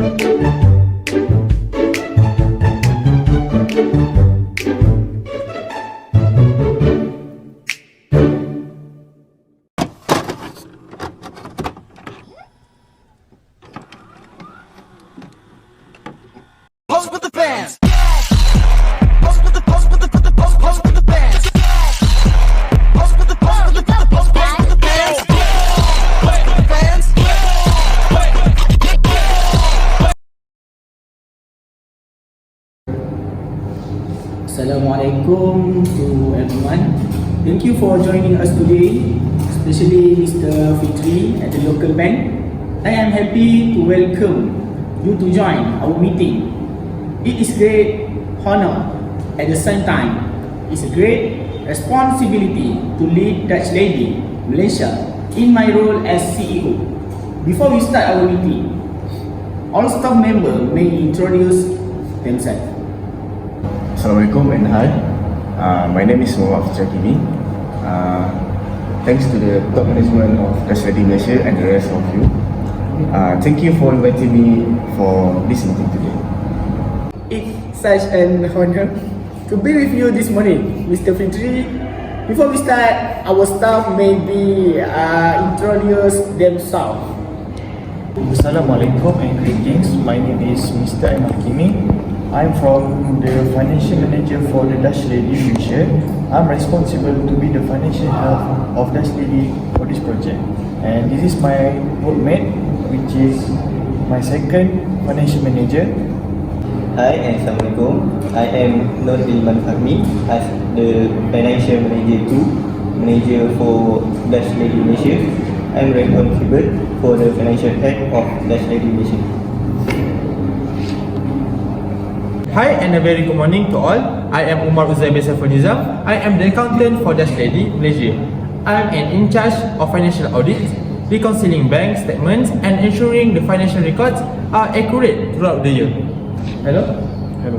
Pose with the fans. Pose with the pose with the pose with the fans. Pose with the pose with the pose with the fans. Pose with the fans. Assalamualaikum to everyone. Thank you for joining us today, especially Mr. Fitri at the local bank. I am happy to welcome you to join our meeting. It is great honor. At the same time, it's a great responsibility to lead Dutch Lady Malaysia in my role as CEO. Before we start our meeting, all staff members may introduce themselves. Assalamualaikum and hi. My name is Muhammad Fitri. Thanks to the top management of Dutch Lady Malaysia and the rest of you. Thank you for inviting me for this meeting today. It's such an honor to be with you this morning, Mr. Fitri. Before we start, our staff may be introduce themselves. Assalamualaikum and greetings. My name is Mr. Aiman Kimi. I'm from the financial manager for the Dutch Lady Malaysia. I'm responsible to be the financial health of Dutch Lady for this project. And this is my workmate, which is my second financial manager. Hi and Assalamualaikum. I am Nur Ilman Fahmi as the Financial Manager 2, Manager for Dutch Lady Malaysia. I am responsible for the financial head of Dutch Lady Malaysia. Hi and a very good morning to all. I am Umar Uzaibir Saiful-Nizam. I am the accountant for Dutch Lady Malaysia. I am in charge of financial audit, reconciling bank statements and ensuring the financial records are accurate throughout the year. Hello? Hello.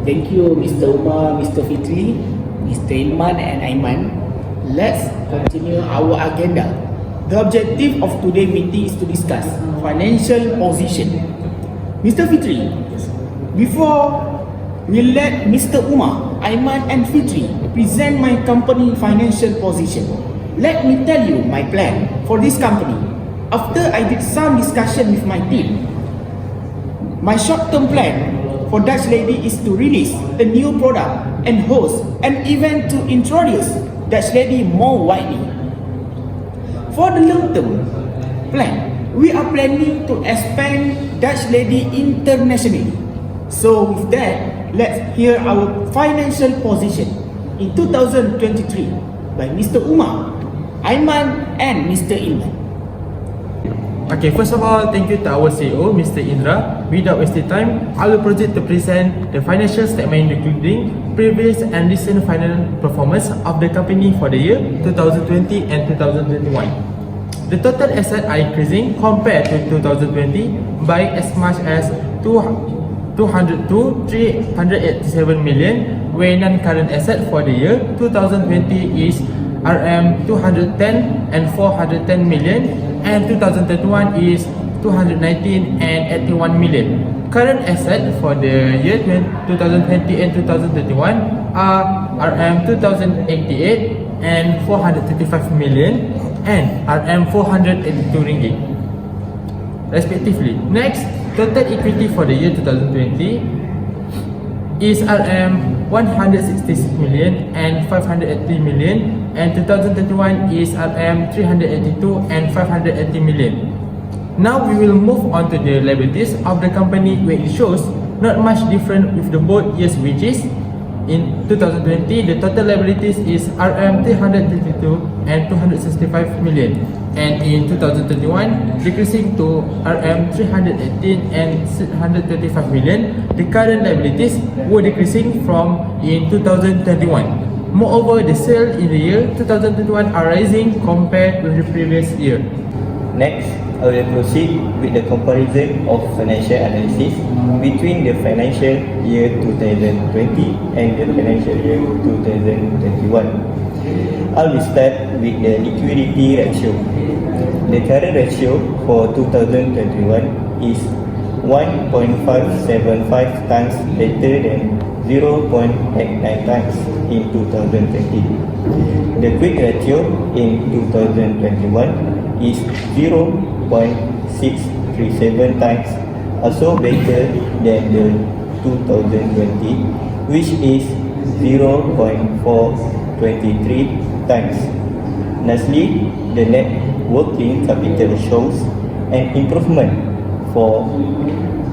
Thank you, Mr. Umar, Mr. Fitri, Mr. Ilman and Aiman. Let's continue our agenda. The objective of today's meeting is to discuss financial position. Mr. Fitri, before we let Mr. Umar, Aiman and Fitri present my company financial position, let me tell you my plan for this company. After I did some discussion with my team, my short-term plan for Dutch Lady is to release a new product and host an event to introduce Dutch Lady more widely. For the long-term plan, we are planning to expand Dutch Lady internationally. So with that, let's hear our financial position in 2023 by Mr. Umar, Aiman and Mr. Ilman. Okay, first of all, thank you to our CEO, Mr. Indra. Without wasting time, I will proceed to present the financial statement including previous and recent financial performance of the company for the year 2020 and 2021. The total assets are increasing compared to 2020 by as much as 200 to 387 million, where non-current asset for the year 2020 is RM 210 and 410 million, and 2021 is 219 and 81 million. Current asset for the year 2020 and 2021 are RM 2088 and 435 million and RM 482 ringgit respectively. Next, total equity for the year 2020 is RM 166 million and 580 million, and 2021 is RM 382 and 580 million. Now we will move on to the liabilities of the company, where it shows not much different with the both years, which is in 2020 the total liabilities is RM 332 and 265 million, and in 2021 decreasing to RM 318 and 135 million. The current liabilities were decreasing from in 2021. Moreover, the sales in the year 2021 are rising compared with the previous year. Next, I will proceed with the comparison of financial analysis between the financial year 2020 and the financial year 2021. I will start with the liquidity ratio. The current ratio for 2021 is 1.575 times better than 0.89 times in 2020. The quick ratio in 2021 is 0.637 times, also better than the 2020, which is 0.423 times. Lastly, the net working capital shows an improvement for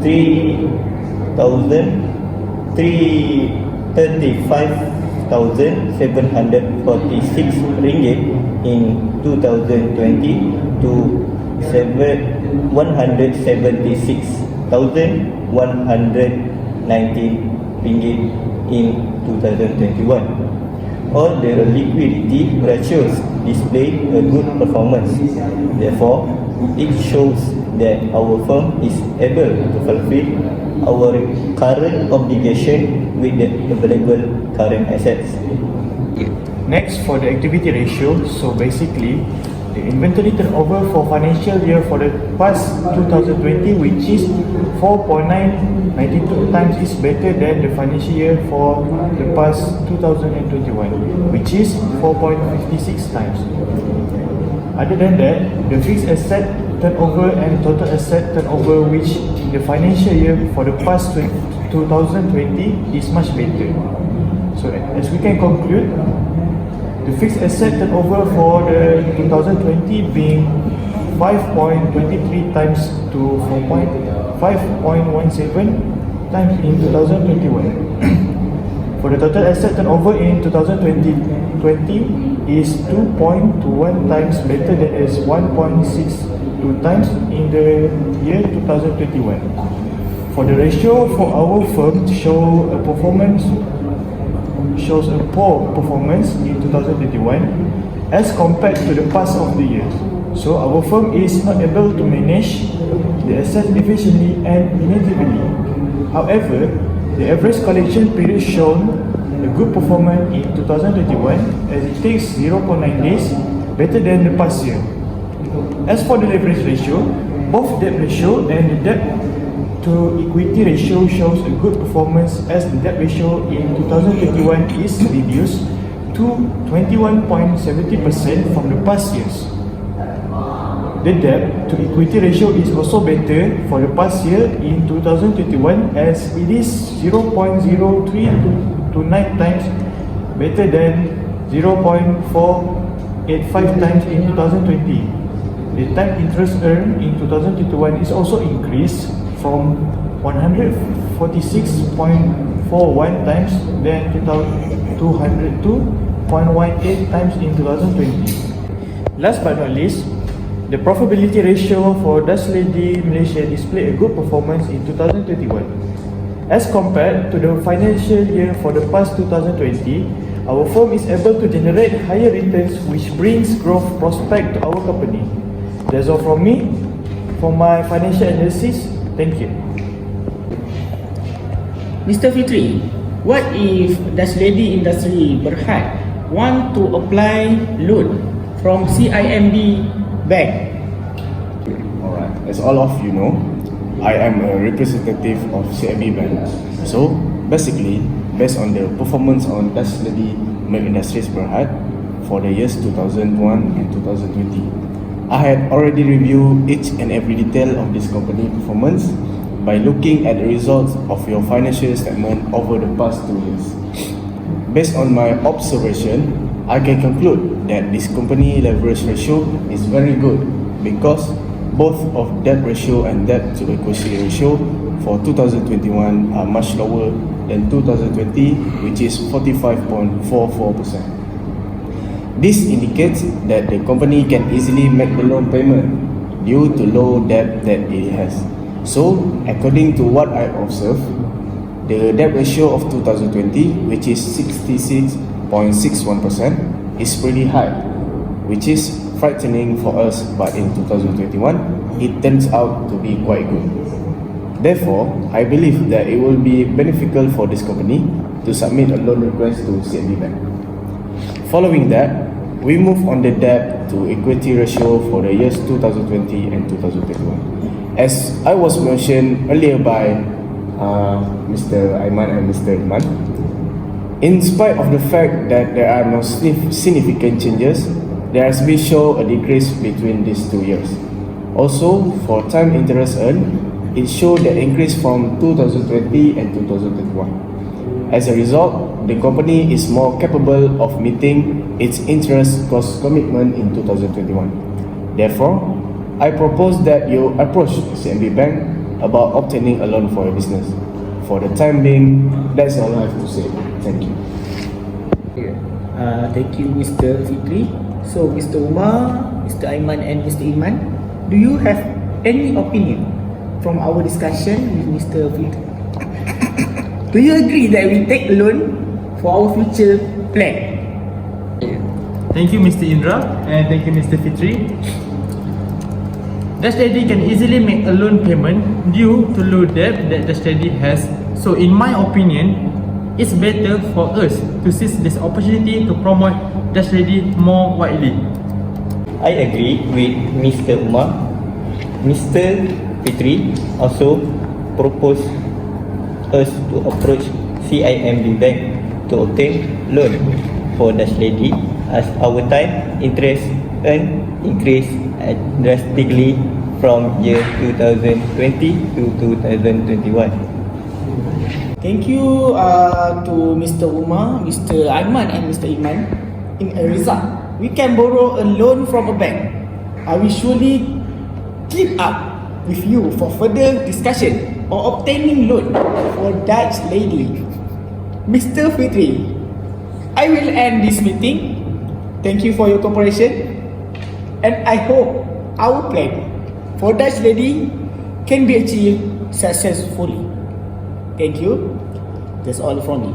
35,746 ringgit in 2020 to 176,119 ringgit in 2021. All the liquidity ratios display a good performance. Therefore, it shows that our firm is able to fulfill our current obligation with the available current assets. Next, for the activity ratio, so basically the inventory turnover for financial year for the past 2020, which is 4.992 times, is better than the financial year for the past 2021, which is 4.56 times. Other than that, the fixed asset turnover and total asset turnover, which in the financial year for the past 2020 is much better. So as we can conclude, the fixed asset turnover for the 2020 being 5.23 times to 5.17 times in 2021. For the total asset turnover in 2020 is 2.21 times better than as 1.62 times in the year 2021. For the ratio for our firm shows a poor performance in 2021 as compared to the past of the years. So our firm is not able to manage the assets efficiently and effectively. However, the average collection period shown a good performance in 2021 as it takes 0.9 days, better than the past year. As for the leverage ratio, both debt ratio and the debt to equity ratio shows a good performance as the debt ratio in 2021 is reduced to 21.70% from the past years. The debt to equity ratio is also better for the past year in 2021 as it is 0.0329 times better than 0.485 times in 2020. The time interest earned in 2021 is also increased from 146.41 times than 202.18 times in 2020. Last but not least, the profitability ratio for Dutch Lady Malaysia displayed a good performance in 2021. As compared to the financial year for the past 2020, our firm is able to generate higher returns, which brings growth prospect to our company. That's all from me. For my financial analysis, thank you. Mr. Fitri, what if Dutch Lady Industry Berhad want to apply loan from CIMB Bank? Alright, as all of you know, I am a representative of CIMB Bank. So, basically, based on the performance on Dutch Lady Milk Industries Berhad for the years 2001 and 2020, I had already reviewed each and every detail of this company performance by looking at the results of your financial statement over the past 2 years. Based on my observation, I can conclude that this company leverage ratio is very good because both of debt ratio and debt to equity ratio for 2021 are much lower than 2020, which is 45.44%. This indicates that the company can easily make the loan payment due to low debt that it has. So, according to what I observed, the debt ratio of 2020, which is 66.61%, is pretty high, which is frightening for us, but in 2021, it turns out to be quite good. Therefore, I believe that it will be beneficial for this company to submit a loan request to CIMB Bank. Following that, we move on the debt to equity ratio for the years 2020 and 2021. As I was mentioned earlier by Mr. Aiman and Mr. Iman, in spite of the fact that there are no significant changes, there has been shown a decrease between these 2 years. Also, for time interest earned, it showed the increase from 2020 and 2021. As a result, the company is more capable of meeting its interest cost commitment in 2021. Therefore, I propose that you approach CMB Bank about obtaining a loan for your business. For the time being, that's all I have to say. Thank you. Thank you, Mr. Fitri. So, Mr. Umar, Mr. Aiman, and Mr. Iman, do you have any opinion from our discussion with Mr. Fitri? Do you agree that we take a loan for our future plan? Thank you, Mr. Indra, and thank you, Mr. Fitri. Dash Lady can easily make a loan payment due to low debt that Dash Lady has. So, in my opinion, it's better for us to seize this opportunity to promote Dash Lady more widely. I agree with Mr. Umar. Mr. Fitri also proposed us to approach CIMB Bank to obtain loan for Dash Lady as our time interest earned increased drastically from year 2020 to 2021. Thank you to Mr. Umar, Mr. Aiman, and Mr. Iman. In a result, we can borrow a loan from a bank. I will surely keep up with you for further discussion or obtaining loan for Dutch Lady. Mr. Fitri, I will end this meeting. Thank you for your cooperation, and I hope our plan for Dutch Lady can be achieved successfully. Thank you. That's all from me.